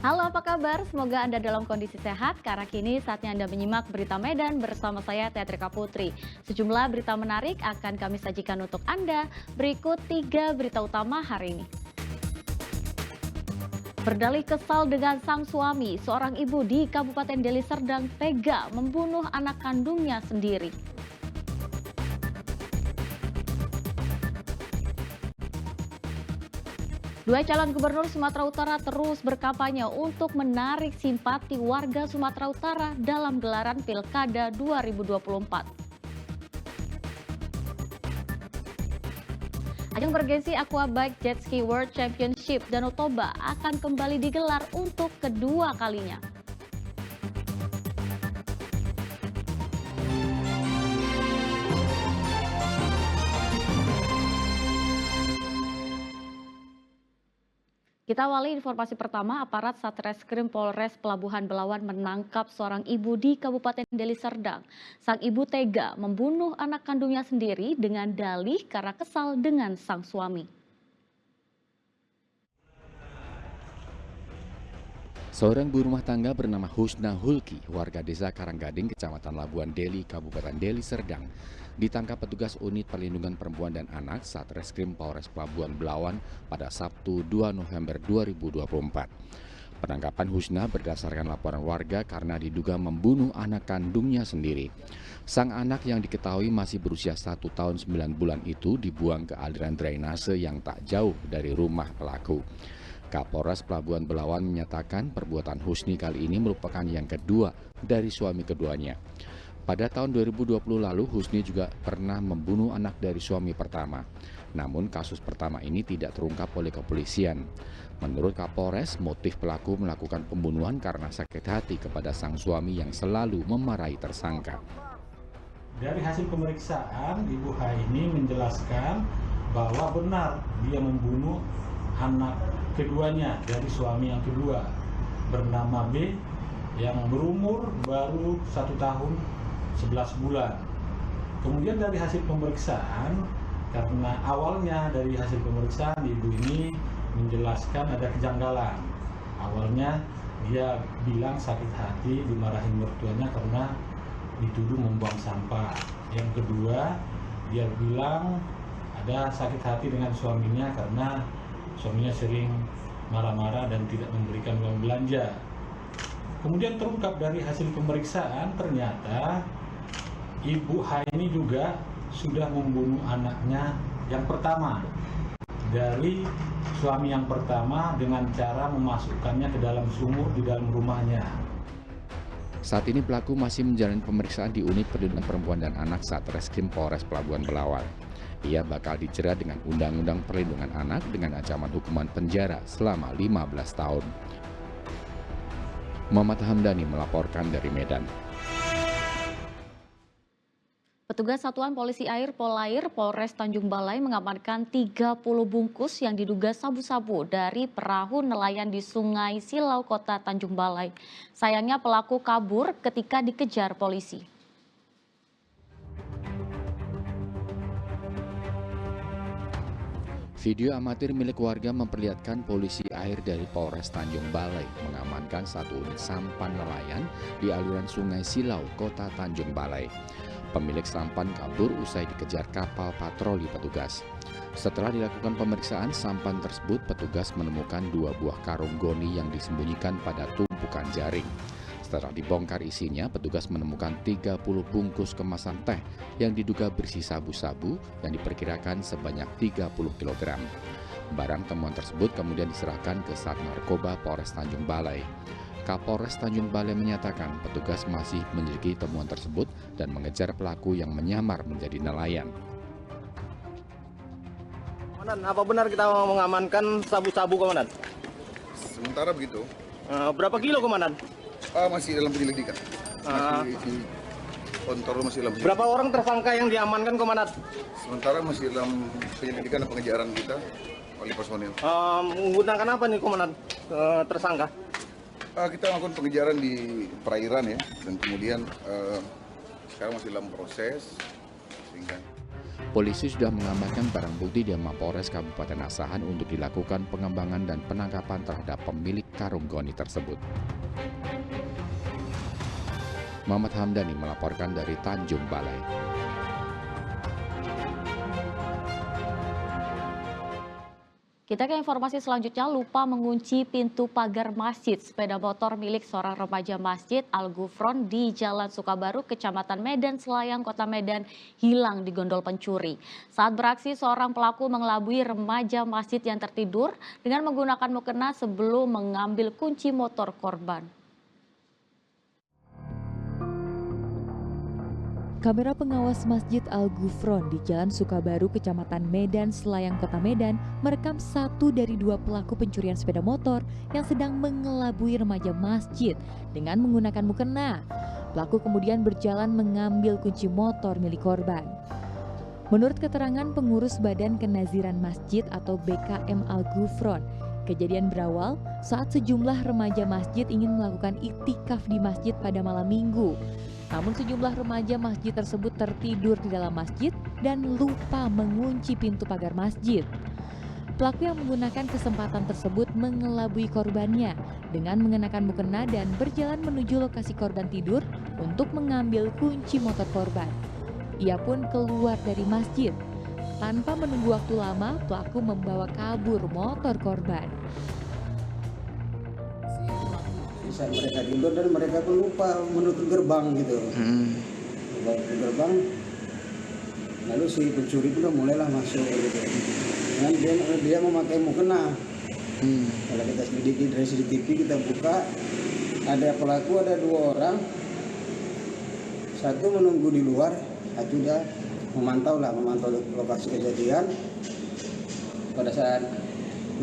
Halo, apa kabar? Semoga Anda dalam kondisi sehat, karena kini saatnya Anda menyimak berita Medan bersama saya, Teatrika Putri. Sejumlah berita menarik akan kami sajikan untuk Anda. Berikut 3 berita utama hari ini. Berdalih kesal dengan sang suami, seorang ibu di Kabupaten Deli Serdang tega membunuh anak kandungnya sendiri. Dua calon gubernur Sumatera Utara terus berkampanye untuk menarik simpati warga Sumatera Utara dalam gelaran Pilkada 2024. Ajang bergengsi Aquabike Jet Ski World Championship Danau Toba akan kembali digelar untuk kedua kalinya. Kita awali informasi pertama, aparat Satreskrim Polres Pelabuhan Belawan menangkap seorang ibu di Kabupaten Deli Serdang. Sang ibu tega membunuh anak kandungnya sendiri dengan dalih karena kesal dengan sang suami. Seorang ibu rumah tangga bernama Husna Hulki, warga desa Karanggading, Kecamatan Labuan Deli, Kabupaten Deli Serdang, ditangkap petugas unit perlindungan perempuan dan anak Satreskrim Polres Pelabuhan Belawan pada Sabtu 2 November 2024. Penangkapan Husna berdasarkan laporan warga karena diduga membunuh anak kandungnya sendiri. Sang anak yang diketahui masih berusia 1 tahun 9 bulan itu dibuang ke aliran drainase yang tak jauh dari rumah pelaku. Kapolres Pelabuhan Belawan menyatakan perbuatan Husni kali ini merupakan yang kedua dari suami keduanya. Pada tahun 2020 lalu, Husni juga pernah membunuh anak dari suami pertama. Namun kasus pertama ini tidak terungkap oleh kepolisian. Menurut Kapolres, motif pelaku melakukan pembunuhan karena sakit hati kepada sang suami yang selalu memarahi tersangka. Dari hasil pemeriksaan, Ibu H ini menjelaskan bahwa benar dia membunuh anak keduanya dari suami yang kedua, bernama B, yang berumur baru 1 tahun 11 bulan. Kemudian dari hasil pemeriksaan, karena awalnya dari hasil pemeriksaan ibu ini menjelaskan ada kejanggalan. Awalnya dia bilang sakit hati dimarahin mertuanya karena dituduh membuang sampah. Yang kedua, dia bilang ada sakit hati dengan suaminya karena suaminya sering marah-marah dan tidak memberikan uang belanja. Kemudian terungkap dari hasil pemeriksaan ternyata Ibu H ini juga sudah membunuh anaknya yang pertama dari suami yang pertama dengan cara memasukkannya ke dalam sumur di dalam rumahnya. Saat ini pelaku masih menjalani pemeriksaan di unit perlindungan perempuan dan anak Satreskrim Polres Pelabuhan Belawan. Ia bakal dijerat dengan Undang-Undang Perlindungan Anak dengan ancaman hukuman penjara selama 15 tahun. Muhammad Hamdani melaporkan dari Medan. Petugas Satuan Polisi Air Polair Polres Tanjung Balai mengamankan 30 bungkus yang diduga sabu-sabu dari perahu nelayan di Sungai Silau, Kota Tanjung Balai. Sayangnya pelaku kabur ketika dikejar polisi. Video amatir milik warga memperlihatkan polisi air dari Polres Tanjung Balai mengamankan satu unit sampan nelayan di aliran Sungai Silau, Kota Tanjung Balai. Pemilik sampan kabur usai dikejar kapal patroli petugas. Setelah dilakukan pemeriksaan sampan tersebut, petugas menemukan 2 buah karung goni yang disembunyikan pada tumpukan jaring. Setelah dibongkar isinya, petugas menemukan 30 bungkus kemasan teh yang diduga berisi sabu-sabu yang diperkirakan sebanyak 30 kg. Barang temuan tersebut kemudian diserahkan ke Sat Narkoba Polres Tanjung Balai. Kapolres Tanjung Balai menyatakan petugas masih menyelidiki temuan tersebut dan mengejar pelaku yang menyamar menjadi nelayan. Komandan, apa benar kita mengamankan sabu-sabu, Komandan? Sementara begitu. Berapa kilo, Komandan? Masih dalam penyelidikan. Masih dalam Berapa orang tersangka yang diamankan, Komandan? Sementara masih dalam penyelidikan dan pengejaran kita oleh personil. Menggunakan apa nih, Komandan, tersangka? Kita melakukan pengejaran di perairan ya, dan kemudian sekarang masih dalam proses. Sehingga Polisi sudah mengamankan barang bukti di Mapolres Kabupaten Asahan untuk dilakukan pengembangan dan penangkapan terhadap pemilik karung goni tersebut. Muhammad Hamdani melaporkan dari Tanjung Balai. Kita ke informasi selanjutnya, lupa mengunci pintu pagar masjid. Sepeda motor milik seorang remaja Masjid Al-Ghufron di Jalan Sukabaru, Kecamatan Medan Selayang, Kota Medan, hilang digondol pencuri. Saat beraksi, seorang pelaku mengelabui remaja masjid yang tertidur dengan menggunakan mukena sebelum mengambil kunci motor korban. Kamera pengawas Masjid Al-Ghufron di Jalan Sukabaru, Kecamatan Medan Selayang, Kota Medan merekam satu dari dua pelaku pencurian sepeda motor yang sedang mengelabui remaja masjid dengan menggunakan mukena. Pelaku kemudian berjalan mengambil kunci motor milik korban. Menurut keterangan pengurus Badan Kenaziran Masjid atau BKM Al-Ghufron, kejadian berawal saat sejumlah remaja masjid ingin melakukan iktikaf di masjid pada malam minggu. Namun sejumlah remaja masjid tersebut tertidur di dalam masjid dan lupa mengunci pintu pagar masjid. Pelaku yang menggunakan kesempatan tersebut mengelabui korbannya dengan mengenakan mukena dan berjalan menuju lokasi korban tidur untuk mengambil kunci motor korban. Ia pun keluar dari masjid. Tanpa menunggu waktu lama, pelaku membawa kabur motor korban. Saat mereka tidur dan mereka pun lupa menutup gerbang gitu. Menutup gerbang, lalu si pencuri pun mulailah masuk gitu. Dan dia memakai mukena. Kalau kita selidiki dari CCTV, kita buka, ada pelaku, ada dua orang. Satu menunggu di luar, satu dia memantau lokasi kejadian. Pada saat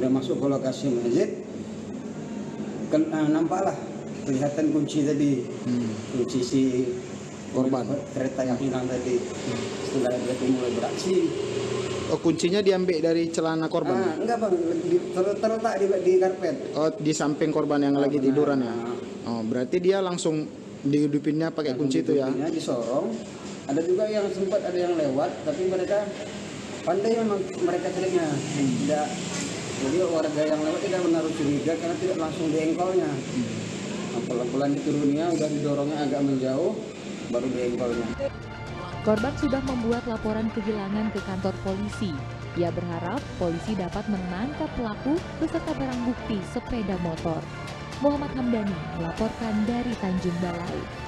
sudah masuk ke lokasi masjid, nampaklah kelihatan kunci tadi, kunci si korban kereta yang hilang tadi. Setelah dia mulai beraksi. Oh, kuncinya diambil dari celana korban? Enggak bang, terletak di karpet. Oh, di samping korban yang lagi tiduran ya? Oh, berarti dia langsung dihidupinnya pakai kunci itu ya? Disorong. Ada juga yang sempat ada yang lewat, tapi mereka pandai memang mereka triknya. Tidak. Jadi warga yang lewat tidak menaruh curiga karena tidak langsung diengkolnya. Pelan-pelan diturunnya, udah didorongnya agak menjauh, baru diengkolnya. Korban sudah membuat laporan kehilangan ke kantor polisi. Ia berharap polisi dapat menangkap pelaku beserta barang bukti sepeda motor. Muhammad Hamdani melaporkan dari Tanjung Balai.